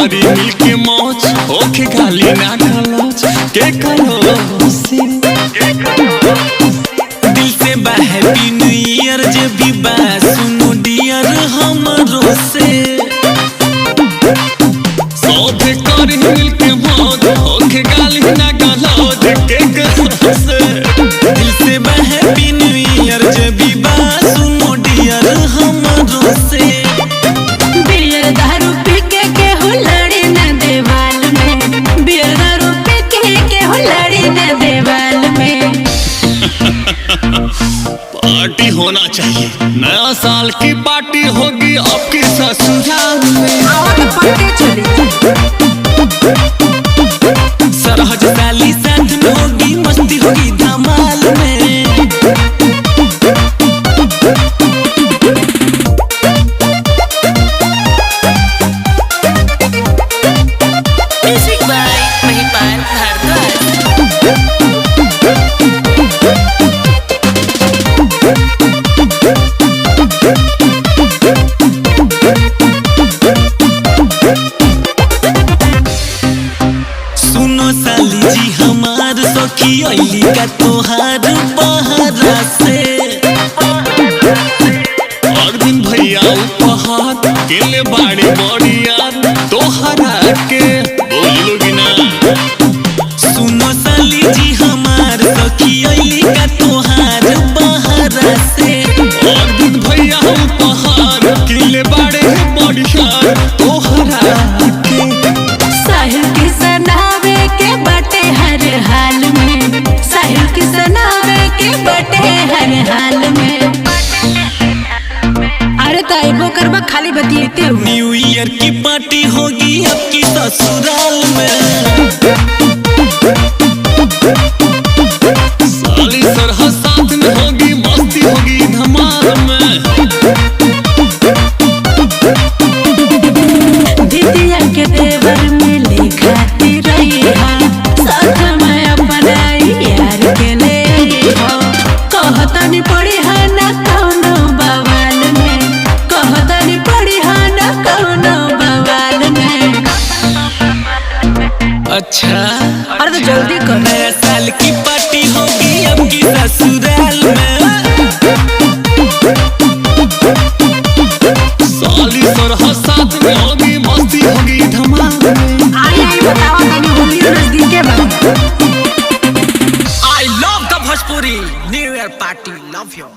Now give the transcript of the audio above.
करी मिलके मौज ओखे खाली ना खलोच के करो से दिल से हैप्पी न्यू ईयर जे भी बा सुनो डियर हमरो से सोभे करी मिलके मौज ओखे खाली ना खलोच के करो से दिल से हैप्पी न्यू ईयर जे भी बा सुनो डियर हमरो से बियर दारू पी के हो लड़ी ना देवाल में बियर दारू पी के हो लड़ी ना देवाल में पार्टी होना चाहिए नया साल की पार्टी होगी आपके ससुराल में पार्टी चली सरहज साली साथ में होगी मस्ती होगी धमाल में म्यूजिक बाय महिपाल भारद्वाज। सुनो साली जी हमार सखी अली का तोहार बहरा से और दिन भैया उपहार के ले बाड़ी बड़ी याद तोहरा के बोलोगी ना सुनो साली जी हमार सखी अली का तोहार बहरा से और दिन भैया उपहार के ले बाड़ी बड़ी याद तोहरा के साहिल की सनावे के बटे हर हाल में साहिल की सनावे के बटे हर हाल में अरे ताइबो करबा खाली बतिएते हो न्यू ईयर की पार्टी होगी आपकी ससुराल में साली सरहद साथ में होगी मस्ती होगी धमाल में दीदिया के देवर में लिखाती रही हा साथ में अपना यार के ले हो कहतनी पड़ी हा ना कौनो बवाल में कहतनी पड़ी हा ना कौनो बवाल में अच्छा अरे तो जल्दी कर नया साल की पार्टी होगी आपकी ससुराल में साली सरहद साथ में होगी मस्ती होगी धमाल में आई बताओ तनी होली नजदीक के बाद I love the Bhojpuri New Year party. Love you.